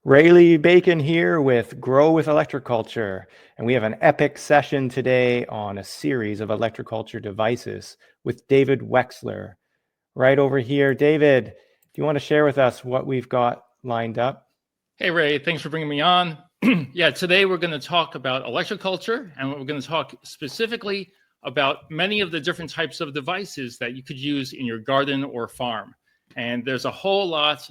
Rayleigh Bacon here with Grow with Electroculture, and we have an epic session today on a series of electroculture devices with David Wexler. Right over here, David, do you want to share with us what we've got lined up? Hey, Ray, thanks for bringing me on. Yeah, today we're going to talk about electroculture, and we're going to talk specifically about many of the different types of devices that you could use in your garden or farm. And there's a whole lot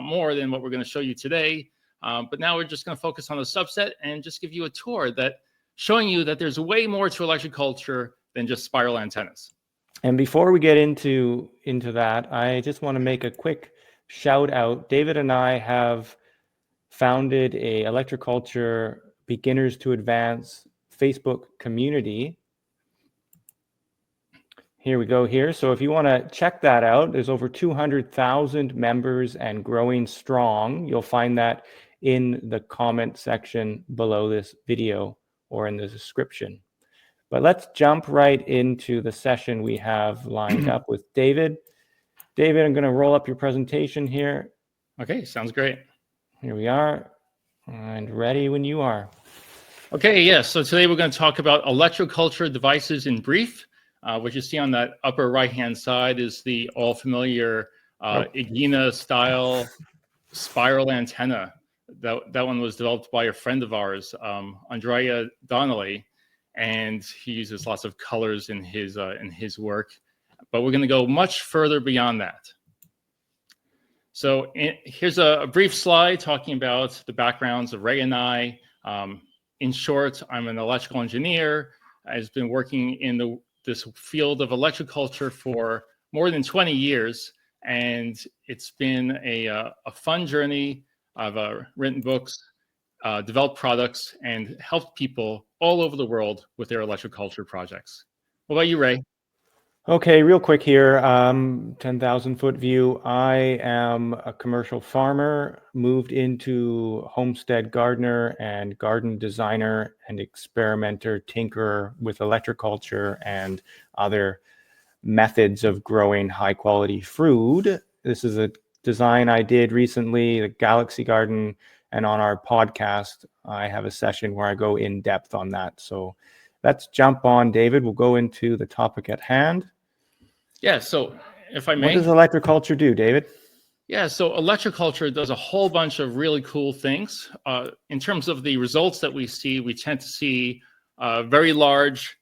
more than what we're going to show you today. But now we're just going to focus on a subset and just give you a tour that showing you that there's way more to electroculture than just spiral antennas. And before we get into that, I just want to make a quick shout out. David and I have founded a Electroculture Beginners to Advance Facebook community. Here we go here. So if you want to check that out, there's over 200,000 members and growing strong. You'll find that in the comment section below this video or in the description. But let's jump right into the session we have lined up with David. David, I'm going to roll up your presentation here. Okay, sounds great. Here we are, and ready when you are. Okay, yes. So today we're going to talk about electroculture devices in brief. What you see on that upper right-hand side is the all familiar Igina style spiral antenna. That one was developed by a friend of ours, Andrea Donnelly, and he uses lots of colors in his work. But we're going to go much further beyond that. So here's a brief slide talking about the backgrounds of Ray and I. In short, I'm an electrical engineer. I've been working in this field of electroculture for more than 20 years, and it's been a fun journey. I've written books, developed products, and helped people all over the world with their electroculture projects. What about you, Ray? Okay, real quick here, 10,000 foot view. I am a commercial farmer, moved into homestead gardener and garden designer and experimenter, tinkerer with electroculture and other methods of growing high quality food. This is a design I did recently, the Galaxy Garden, and on our podcast, I have a session where I go in depth on that. So let's jump on, David. We'll go into the topic at hand. Yeah, so if I may. What does electroculture do, David? Yeah, so electroculture does a whole bunch of really cool things. In terms of the results that we see, we tend to see very large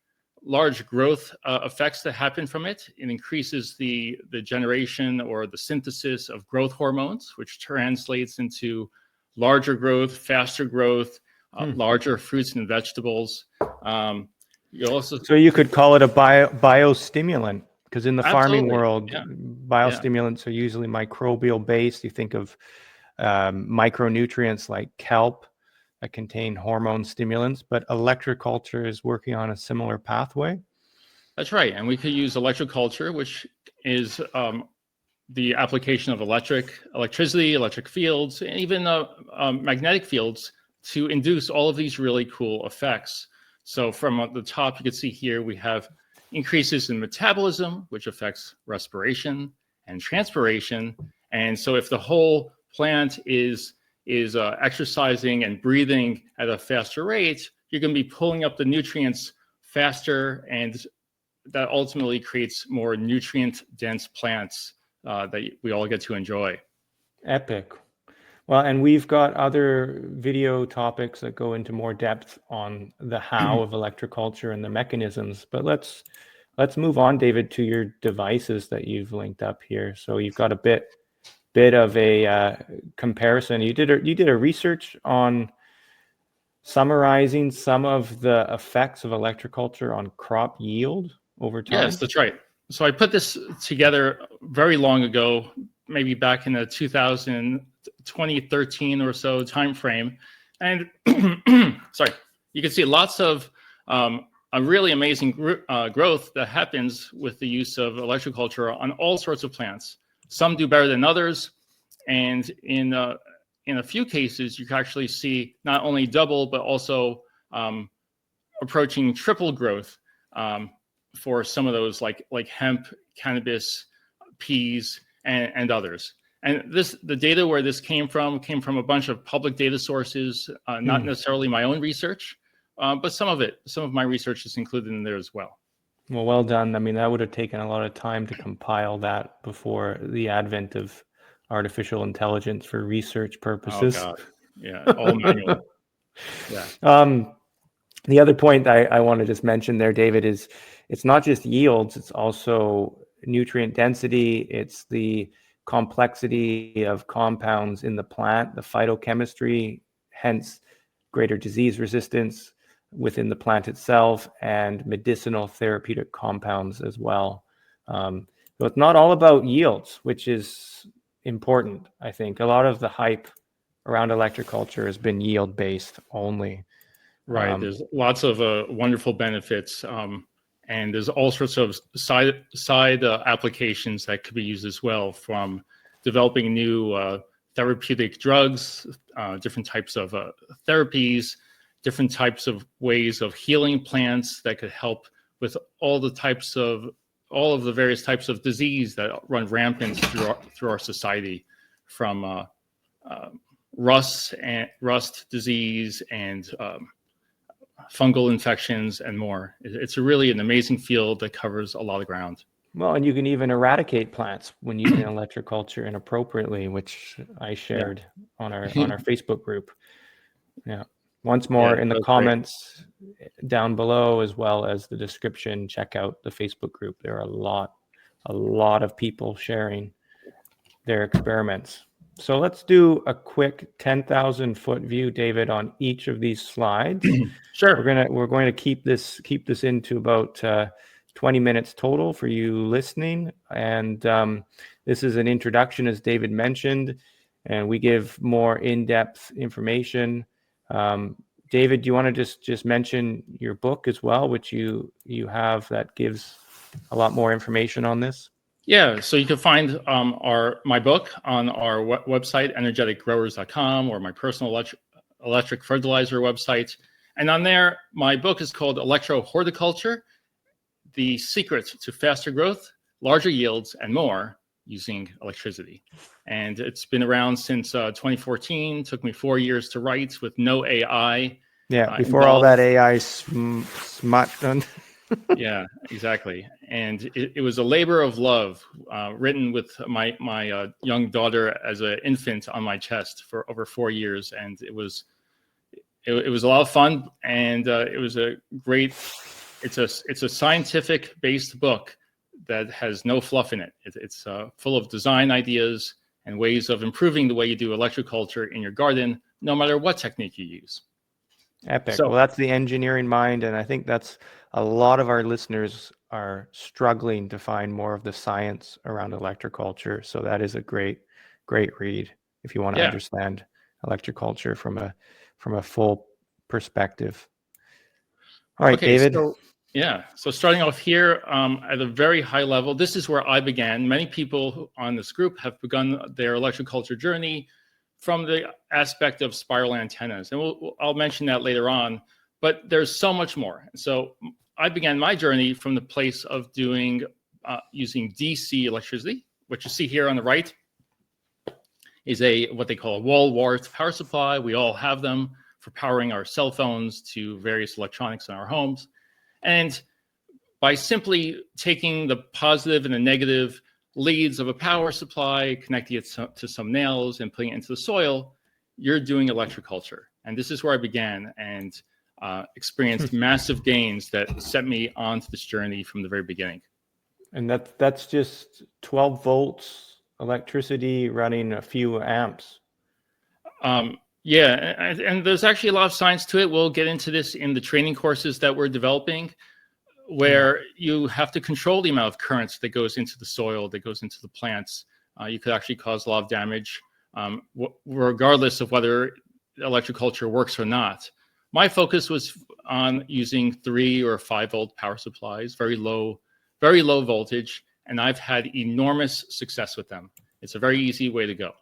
growth effects that happen from it. It increases the generation or the synthesis of growth hormones, which translates into larger growth, faster growth, larger fruits and vegetables. So you could call it a biostimulant. Because in the farming world, biostimulants are usually microbial based. You think of micronutrients like kelp that contain hormone stimulants, but electroculture is working on a similar pathway. That's right. And we could use electroculture, which is the application of electricity, electric fields, and even magnetic fields to induce all of these really cool effects. So from the top, you can see here, we have increases in metabolism, which affects respiration and transpiration. And so if the whole plant is exercising and breathing at a faster rate, you're going to be pulling up the nutrients faster, and that ultimately creates more nutrient-dense plants that we all get to enjoy. Epic. Well, and we've got other video topics that go into more depth on the how of electroculture and the mechanisms. But let's move on, David, to your devices that you've linked up here. So you've got a bit of a comparison. You did a research on summarizing some of the effects of electroculture on crop yield over time. Yes, that's right. So I put this together very long ago, maybe back in the 2013 or so timeframe, and sorry, you can see lots of a really amazing growth that happens with the use of electroculture on all sorts of plants. Some do better than others, and in a few cases, you can actually see not only double but also approaching triple growth for some of those like hemp, cannabis, peas, and others. And the data where this came from a bunch of public data sources, not necessarily my own research, but some of my research is included in there as well. Well done. I mean, that would have taken a lot of time to compile that before the advent of artificial intelligence for research purposes. Oh God, yeah, all manual. Yeah. The other point I want to just mention there, David, is it's not just yields, it's also nutrient density, it's the complexity of compounds in the plant, the phytochemistry, hence greater disease resistance within the plant itself, and medicinal therapeutic compounds as well. So it's not all about yields, which is important, I think. A lot of the hype around electroculture has been yield-based only. Right. There's lots of wonderful benefits, and there's all sorts of side applications that could be used as well, from developing new therapeutic drugs, different types of therapies, different types of ways of healing plants that could help with all of the various types of disease that run rampant through our society, from rust disease and fungal infections and more. It's really an amazing field that covers a lot of ground. Well, and you can even eradicate plants when using electroculture inappropriately, which I shared on our Facebook group. Yeah. Once more, in the comments down below, as well as the description, check out the Facebook group. There are a lot of people sharing their experiments. So let's do a quick 10,000 foot view, David, on each of these slides. Sure. We're going to keep this into about 20 minutes total for you listening. And this is an introduction, as David mentioned, and we give more in-depth information. David, do you want to just mention your book as well, which you have that gives a lot more information on this? Yeah, so you can find my book on our website, energeticgrowers.com, or my personal electric fertilizer website. And on there, my book is called Electro Horticulture: The Secrets to Faster Growth, Larger Yields, and More Using Electricity. And it's been around since 2014. Took me 4 years to write with no AI. Yeah, before all that AI smut done. Yeah, exactly. And it was a labor of love, written with my young daughter as an infant on my chest for over 4 years. And it was a lot of fun. And it was it's a scientific based book that has no fluff in it. It's full of design ideas and ways of improving the way you do electroculture in your garden, no matter what technique you use. Epic. So, well, that's the engineering mind, and I think that's a lot of our listeners are struggling to find more of the science around electroculture. So that is a great read if you want to understand electroculture from a full perspective. All right, David. So starting off here at a very high level, this is where I began. Many people on this group have begun their electroculture journey from the aspect of spiral antennas. And I'll mention that later on, but there's so much more. So I began my journey from the place of using DC electricity. What you see here on the right is what they call a wall wart power supply. We all have them for powering our cell phones to various electronics in our homes. And by simply taking the positive and the negative leads of a power supply, connecting it to some nails and putting it into the soil, you're doing electroculture. And this is where I began and experienced massive gains that set me onto this journey from the very beginning. And that's just 12 volts electricity running a few amps. Yeah, and there's actually a lot of science to it. We'll get into this in the training courses that we're developing, where you have to control the amount of currents that goes into the soil, that goes into the plants. You could actually cause a lot of damage, regardless of whether electroculture works or not. My focus was on using 3 or 5 volt power supplies, very low voltage, and I've had enormous success with them. It's a very easy way to go.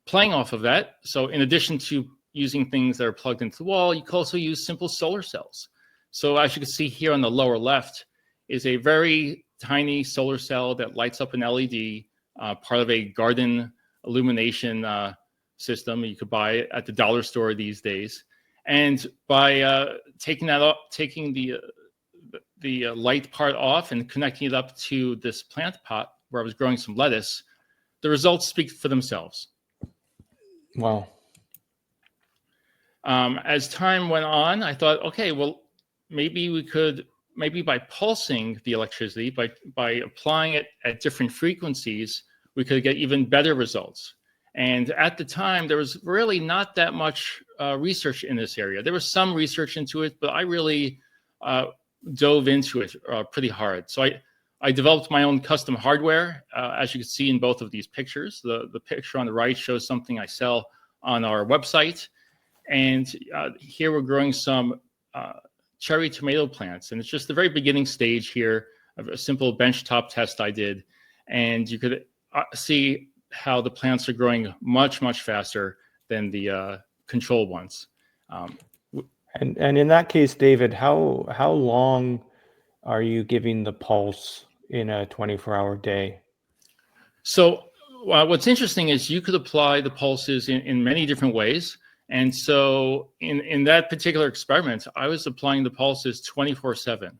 Playing off of that, so in addition to using things that are plugged into the wall, you can also use simple solar cells. So as you can see here on the lower left is a very tiny solar cell that lights up an LED part of a garden illumination system you could buy at the dollar store these days. And by taking the light part off and connecting it up to this plant pot where I was growing some lettuce, the results speak for themselves. Wow. As time went on, I thought, okay, well, maybe by pulsing the electricity, by applying it at different frequencies, we could get even better results. And at the time, there was really not that much research in this area. There was some research into it, but I really dove into it pretty hard. So I developed my own custom hardware, as you can see in both of these pictures. The picture on the right shows something I sell on our website. And here we're growing some cherry tomato plants. And it's just the very beginning stage here of a simple benchtop test I did. And you could see how the plants are growing much, much faster than the control ones. And in that case, David, how long are you giving the pulse in a 24-hour day? So what's interesting is you could apply the pulses in many different ways. And so in that particular experiment, I was applying the pulses 24/7.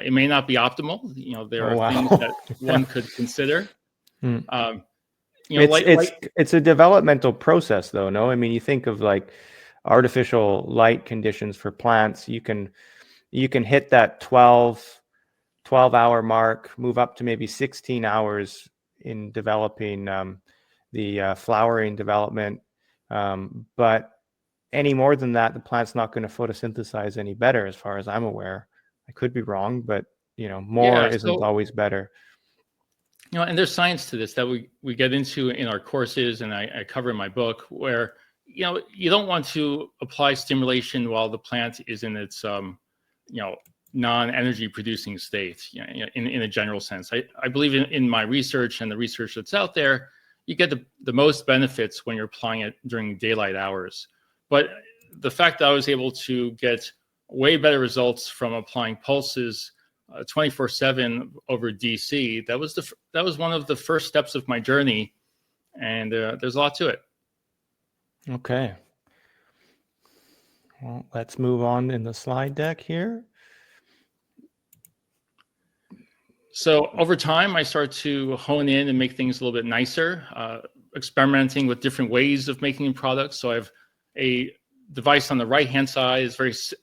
It may not be optimal. There are things that one could consider. It's a developmental process, though. No, I mean, you think of like artificial light conditions for plants. You can hit that 12-hour mark, move up to maybe 16 hours in developing the flowering development. But any more than that, the plant's not going to photosynthesize any better, as far as I'm aware. I could be wrong, but more isn't always better. And there's science to this that we get into in our courses, and I cover in my book, where you don't want to apply stimulation while the plant is in its non-energy producing state. In a general sense, I believe in my research and the research that's out there, you get the most benefits when you're applying it during daylight hours. But the fact that I was able to get way better results from applying pulses 24/7 over DC, that was one of the first steps of my journey, and there's a lot to it. Okay. Well, let's move on in the slide deck here. So over time, I started to hone in and make things a little bit nicer, experimenting with different ways of making products. So I have a device on the right-hand side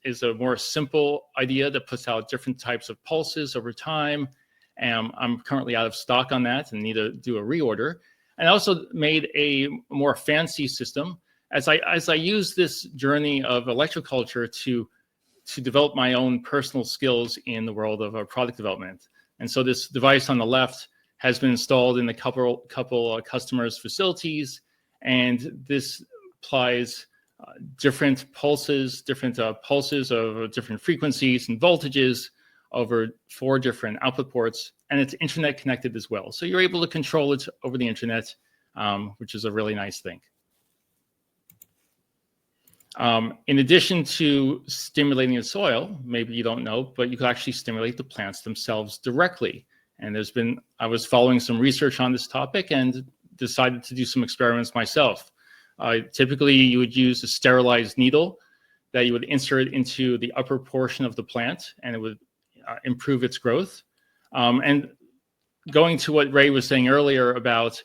is a more simple idea that puts out different types of pulses over time. And I'm currently out of stock on that and need to do a reorder. And I also made a more fancy system as I use this journey of electroculture to develop my own personal skills in the world of product development. And so this device on the left has been installed in a couple customers' facilities, and this applies different pulses of different frequencies and voltages over 4 different output ports, and it's internet connected as well. So you're able to control it over the internet, which is a really nice thing. In addition to stimulating the soil, maybe you don't know, but you can actually stimulate the plants themselves directly. And I was following some research on this topic and decided to do some experiments myself. Typically, you would use a sterilized needle that you would insert into the upper portion of the plant, and it would improve its growth. And going to what Ray was saying earlier about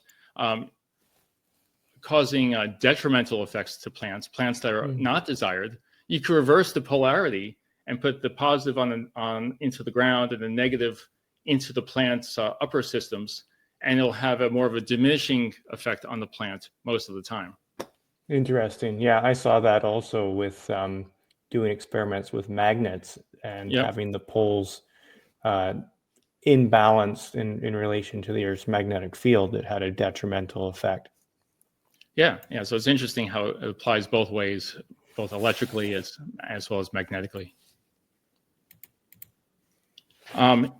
causing detrimental effects to plants that are not desired, you can reverse the polarity and put the positive into the ground and the negative into the plant's upper systems, and it'll have more of a diminishing effect on the plant most of the time. Interesting. Yeah, I saw that also with doing experiments with magnets and having the poles imbalanced in relation to the Earth's magnetic field. It had a detrimental effect. Yeah. So it's interesting how it applies both ways, both electrically as well as magnetically.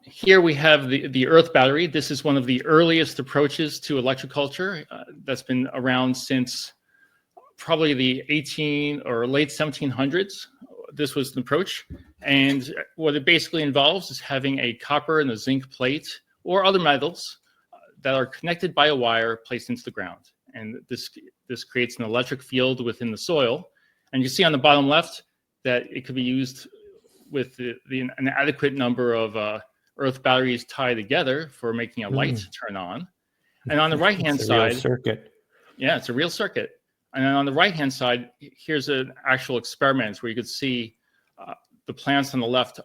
Here we have the Earth battery. This is one of the earliest approaches to electroculture that's been around since probably the late 1700s. This was the approach. And what it basically involves is having a copper and a zinc plate or other metals that are connected by a wire placed into the ground. And this creates an electric field within the soil. And you see on the bottom left that it could be used with an adequate number of earth batteries tied together for making a light turn on. And on the right-hand side, real circuit. Yeah, it's a real circuit. And then on the right-hand side, here's an actual experiment where you could see the plants on the left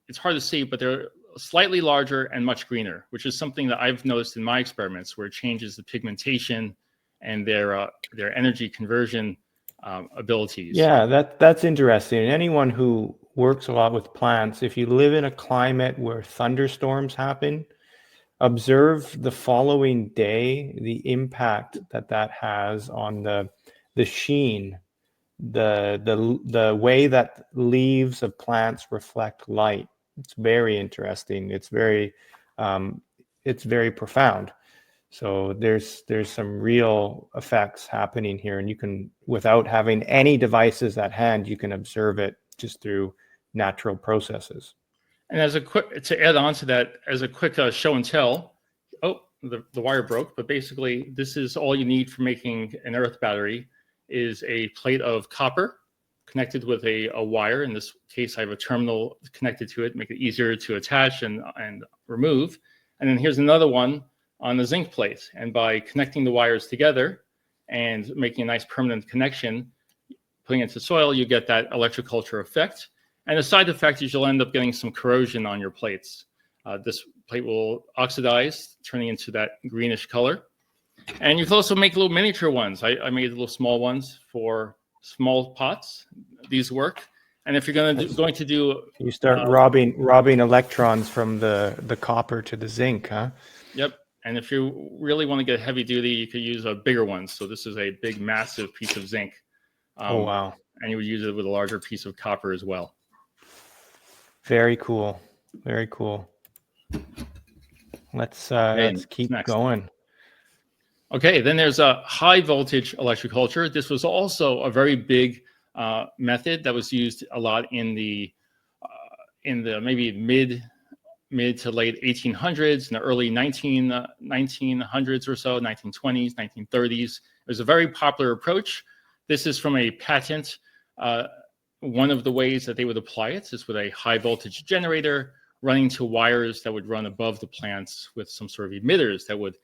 it's hard to see, but they're slightly larger and much greener, which is something that I've noticed in my experiments, where it changes the pigmentation and their energy conversion abilities. Yeah, that's interesting. And anyone who works a lot with plants, if you live in a climate where thunderstorms happen, observe the following day the impact that has on the sheen, the way that leaves of plants reflect light. It's very interesting. It's very profound. So there's some real effects happening here, and you can, without having any devices at hand, you can observe it just through natural processes. And to add on to that, as a quick show and tell, the wire broke, but basically this is all you need for making an earth battery is a plate of copper connected with a wire. In this case, I have a terminal connected to it, make it easier to attach and remove. And then here's another one on the zinc plate. And by connecting the wires together and making a nice permanent connection, putting it into soil, you get that electroculture effect. And the side effect is you'll end up getting some corrosion on your plates. This plate will oxidize, turning into that greenish color. And you can also make little miniature ones. I made little small ones for small pots. These work. And if you're going to do, you start robbing electrons from the copper to the zinc, huh? Yep. And if you really want to get heavy duty, you could use a bigger one. So this is a big, massive piece of zinc. Oh wow! And you would use it with a larger piece of copper as well. Very cool. Very cool. Let's keep going. Okay, then there's a high voltage electroculture. This was also a very big method that was used a lot in the maybe mid to late 1800s and the early 1900s or so, 1920s, 1930s. It was a very popular approach. This is from a patent. One of the ways that they would apply it is with a high voltage generator running to wires that would run above the plants with some sort of emitters that would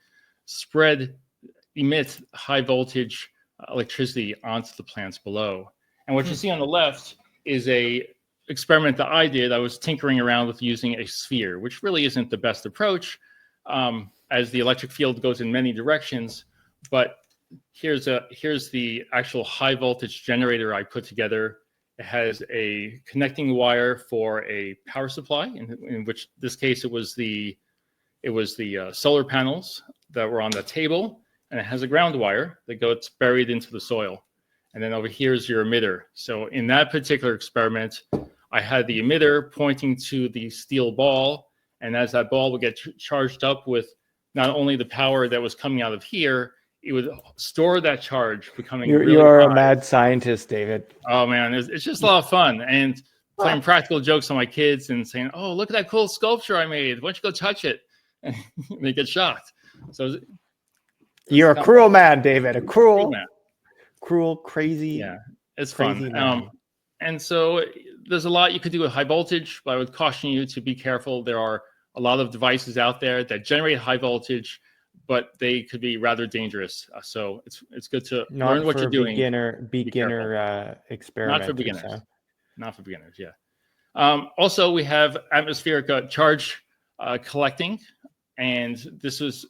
emit high voltage electricity onto the plants below. And what you see on the left is a experiment that I did. I was tinkering around with using a sphere, which really isn't the best approach, as the electric field goes in many directions. But here's the actual high voltage generator I put together. It has a connecting wire for a power supply, in which this case it was the solar panels that were on the table, and it has a ground wire that goes buried into the soil. And then over here is your emitter. So in that particular experiment, I had the emitter pointing to the steel ball, and as that ball would get charged up with not only the power that was coming out of here, it would store that charge, becoming you are a mad scientist, David. Oh man, it's just a lot of fun, and playing practical jokes on my kids and saying, "Oh, look at that cool sculpture I made. Why don't you go touch it?" And they get shocked. So you're a cruel man, David. A cruel man. Cruel, crazy. Yeah, it's fun. And so there's a lot you could do with high voltage, but I would caution you to be careful. There are a lot of devices out there that generate high voltage, but they could be rather dangerous. So it's good to learn what you're doing. Beginner experiment. Not for beginners. Huh? Not for beginners. Yeah. Also, we have atmospheric charge collecting, and this was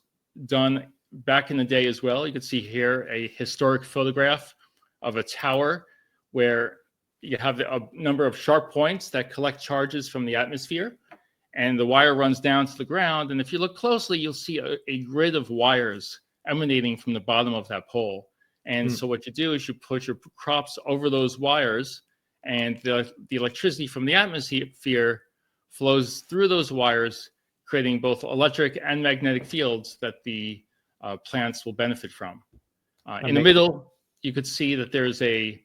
done back in the day as well. You can see here a historic photograph of a tower where you have a number of sharp points that collect charges from the atmosphere, and the wire runs down to the ground. And if you look closely, you'll see a grid of wires emanating from the bottom of that pole. And so what you do is you put your crops over those wires, and the electricity from the atmosphere flows through those wires, creating both electric and magnetic fields that the plants will benefit from. In the middle, you could see that there's a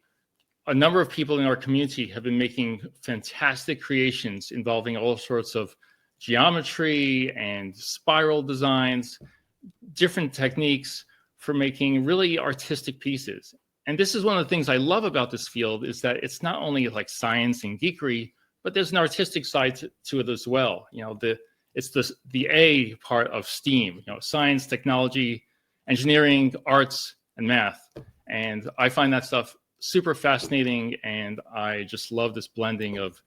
number of people in our community have been making fantastic creations involving all sorts of geometry and spiral designs. different techniques for making really artistic pieces. And this is one of the things I love about this field, is that it's not only like science and geekery, but there's an artistic side to it as well. You know, it's the A part of STEAM, you know, science, technology, engineering, arts, and math. And I find that stuff super fascinating, and I just love this blending of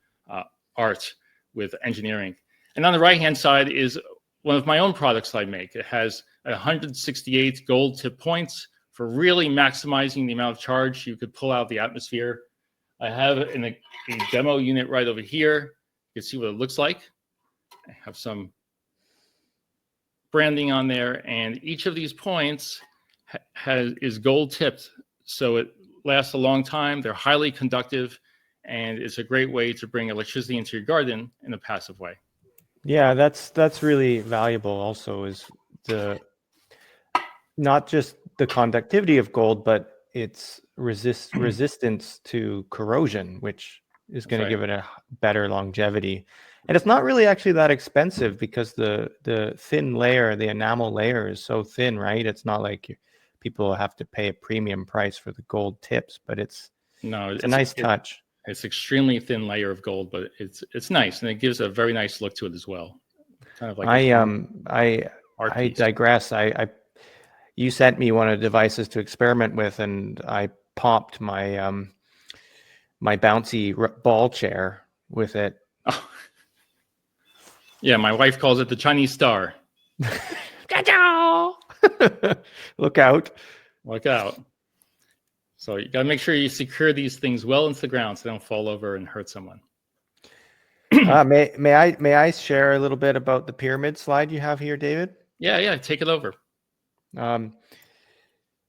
art with engineering. And on the right-hand side is one of my own products I make. It has 168 gold tip points for really maximizing the amount of charge you could pull out of the atmosphere. I have in a demo unit right over here. You can see what it looks like. I have some branding on there, and each of these points is gold tipped, so it lasts a long time. They're highly conductive, and it's a great way to bring electricity into your garden in a passive way. Yeah, that's really valuable. Also, is the not just the conductivity of gold, but its resistance to corrosion, which is going to give it a better longevity. And it's not really actually that expensive, because the thin layer, the enamel layer, is so thin, right? It's not like people have to pay a premium price for the gold tips, but it's a nice touch. It's extremely thin layer of gold, but it's nice, and it gives a very nice look to it as well. Kind of like I digress. You sent me one of the devices to experiment with, and I popped my my bouncy ball chair with it. Oh. Yeah, my wife calls it the Chinese star. Look out. Look out. So you got to make sure you secure these things well into the ground so they don't fall over and hurt someone. May I share a little bit about the pyramid slide you have here, David? Yeah, take it over.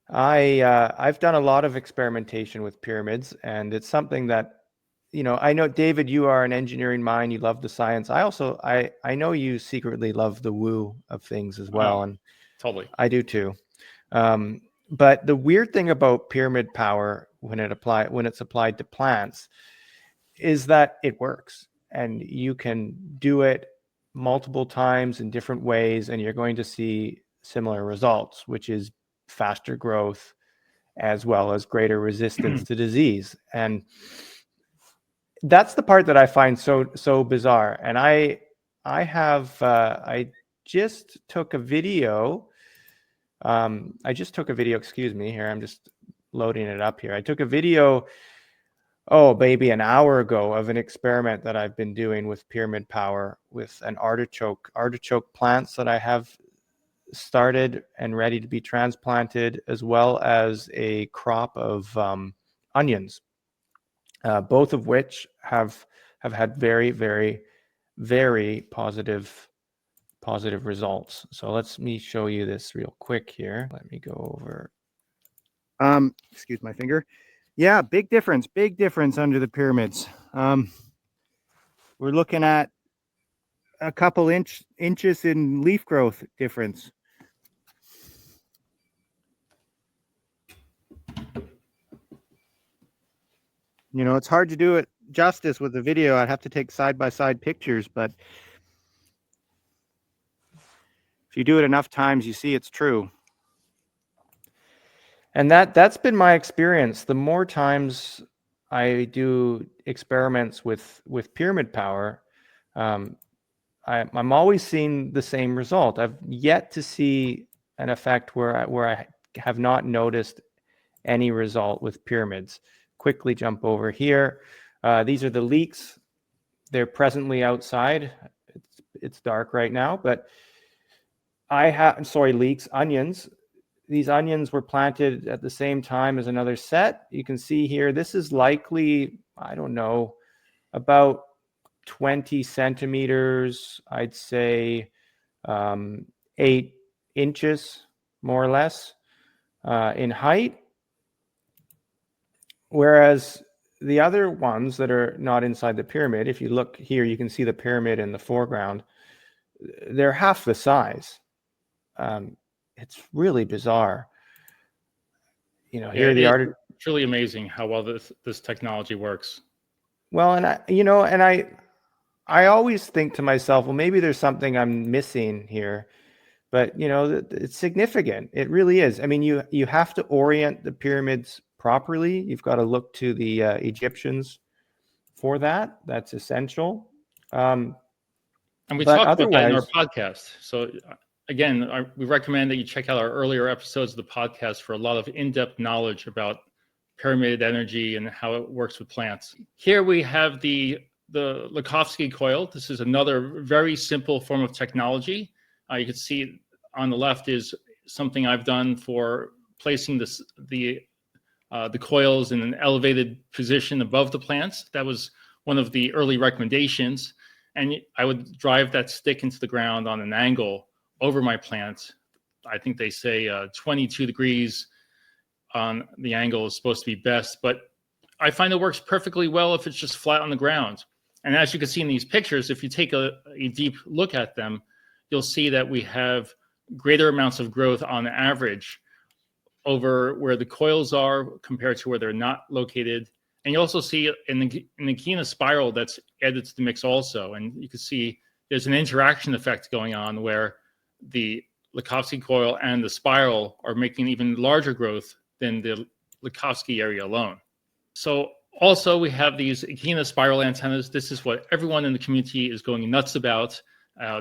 I've done a lot of experimentation with pyramids, and it's something that, you know, I know, David, you are an engineering mind. You love the science. I know you secretly love the woo of things as well. And totally, I do too. But the weird thing about pyramid power when it's applied to plants is that it works, and you can do it multiple times in different ways, and you're going to see similar results, which is faster growth as well as greater resistance to disease. And that's the part that I find so bizarre. And I just took a video. Excuse me, here. I'm just loading it up here. I took a video, maybe an hour ago, of an experiment that I've been doing with pyramid power with an artichoke plants that I have started and ready to be transplanted, as well as a crop of onions, both of which have had very, very, very positive results. So let me show you this real quick here. Let me go over. Excuse my finger. Yeah, big difference under the pyramids. We're looking at a couple inches in leaf growth difference. You know, it's hard to do it justice with the video. I'd have to take side-by-side pictures, but if you do it enough times, you see it's true. And that's been my experience. The more times I do experiments with pyramid power, I'm always seeing the same result. I've yet to see an effect where I have not noticed any result with pyramids. Quickly jump over here. These are the leeks. They're presently outside. It's dark right now, but leeks, onions. These onions were planted at the same time as another set. You can see here, this is likely, I don't know, about 20 centimeters, I'd say 8 inches, more or less, in height. Whereas the other ones that are not inside the pyramid, if you look here, you can see the pyramid in the foreground. They're half the size. It's really bizarre. You know, here the art. It's really amazing how well this technology works. Well, and I always think to myself, well, maybe there's something I'm missing here, but it's significant. It really is. I mean, you have to orient the pyramids properly. You've got to look to the Egyptians for that. That's essential. And we But talked about that in our otherwise, podcast. So again, we recommend that you check out our earlier episodes of the podcast for a lot of in-depth knowledge about pyramid energy and how it works with plants. Here we have the Likovsky coil. This is another very simple form of technology. You can see on the left is something I've done for placing the coils in an elevated position above the plants. That was one of the early recommendations. And I would drive that stick into the ground on an angle over my plants. I think they say 22 degrees on the angle is supposed to be best, but I find it works perfectly well if it's just flat on the ground. And as you can see in these pictures, if you take a deep look at them, you'll see that we have greater amounts of growth on average over where the coils are compared to where they're not located. And you also see in the Echina spiral that's added to the mix also. And you can see there's an interaction effect going on where the Likovsky coil and the spiral are making even larger growth than the Likovsky area alone. So also we have these Echina spiral antennas. This is what everyone in the community is going nuts about.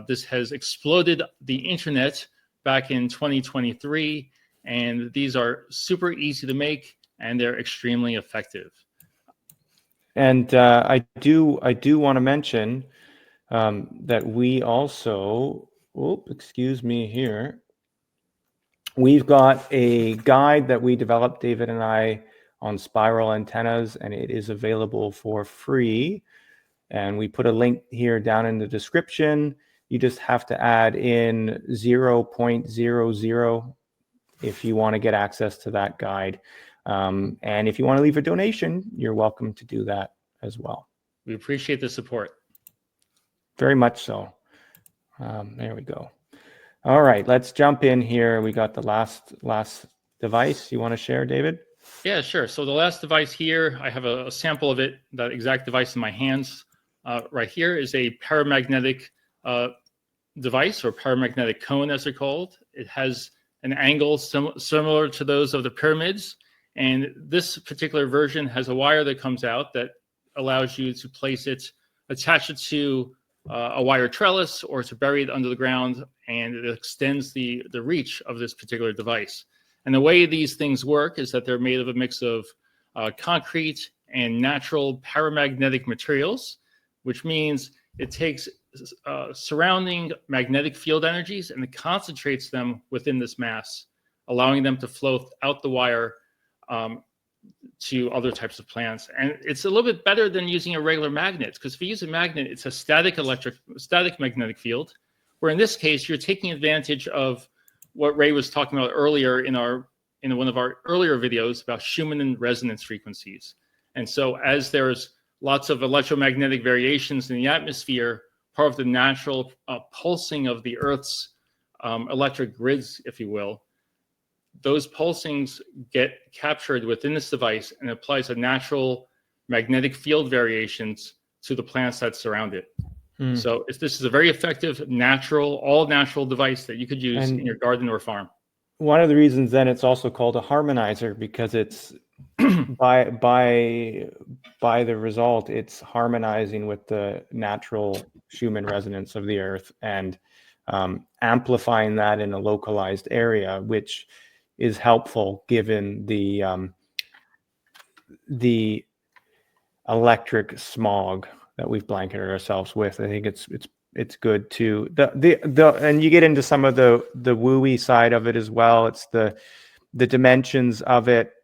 This has exploded the internet back in 2023. And these are super easy to make and they're extremely effective. And I do want to mention that we also, excuse me here, we've got a guide that we developed, David and I, on spiral antennas, and it is available for free. And we put a link here down in the description. You just have to add in 0.00 if you want to get access to that guide. And if you want to leave a donation, you're welcome to do that as well. We appreciate the support. Very much so. There we go. All right, let's jump in here. We got the last device you want to share, David? Yeah, sure. So the last device here, I have a sample of it, that exact device in my hands. Right here is a paramagnetic device, or paramagnetic cone as they're called. It has an angle similar to those of the pyramids. And this particular version has a wire that comes out that allows you to place it, attach it to a wire trellis, or to bury it under the ground, and it extends the reach of this particular device. And the way these things work is that they're made of a mix of concrete and natural paramagnetic materials, which means it takes surrounding magnetic field energies and it concentrates them within this mass, allowing them to flow out the wire to other types of plants. And it's a little bit better than using a regular magnet, because if you use a magnet, it's a static magnetic field, where in this case, you're taking advantage of what Ray was talking about earlier in one of our earlier videos about Schumann resonance frequencies. And so as there's lots of electromagnetic variations in the atmosphere, part of the natural pulsing of the Earth's electric grids, if you will, those pulsings get captured within this device and applies a natural magnetic field variations to the plants that surround it. So this is a very effective, all natural device that you could use in your garden or farm. One of the reasons then it's also called a harmonizer, because it's by the result, it's harmonizing with the natural Schumann resonance of the Earth and amplifying that in a localized area, which is helpful given the electric smog that we've blanketed ourselves with. I think it's good to and you get into some of the wooey side of it as well. It's the dimensions of it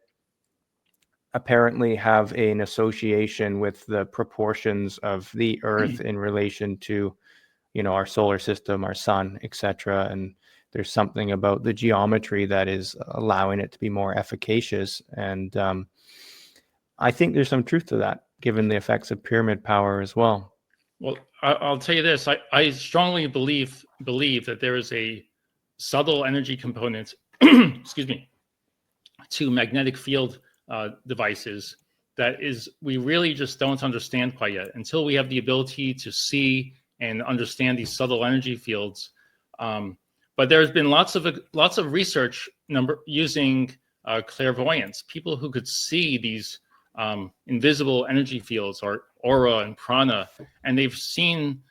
apparently have an association with the proportions of the Earth in relation to, our solar system, our sun, etc. And there's something about the geometry that is allowing it to be more efficacious. And I think there's some truth to that, given the effects of pyramid power as well. Well, I'll tell you this. I strongly believe that there is a subtle energy component, excuse me, to magnetic field devices that we really just don't understand quite yet. Until we have the ability to see and understand these subtle energy fields, But there's been lots of research using clairvoyance, people who could see these invisible energy fields or aura and prana, and they've seen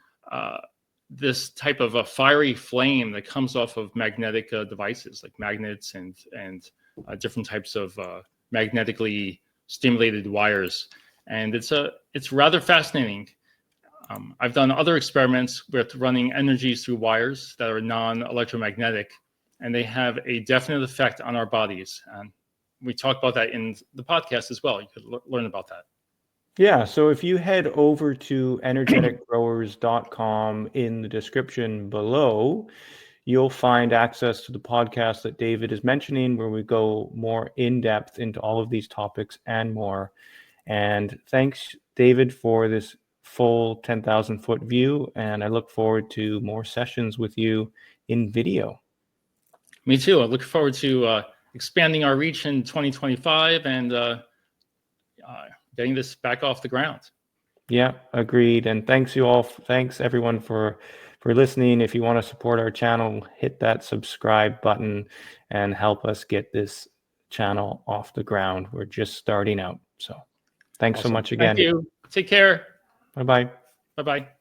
this type of a fiery flame that comes off of magnetic devices like magnets and different types of magnetically stimulated wires, and it's rather fascinating. I've done other experiments with running energies through wires that are non-electromagnetic, and they have a definite effect on our bodies. And we talk about that in the podcast as well. You could learn about that. Yeah, so if you head over to energeticgrowers.com in the description below, you'll find access to the podcast that David is mentioning, where we go more in depth into all of these topics and more. And thanks, David, for this full 10,000 foot view. And I look forward to more sessions with you in video. Me too. I look forward to expanding our reach in 2025 and getting this back off the ground. Yeah, agreed. And thanks you all. Thanks everyone for listening. If you want to support our channel, hit that subscribe button and help us get this channel off the ground. We're just starting out. So thanks Awesome. so much again. Thank you. Take care. Bye-bye. Bye-bye.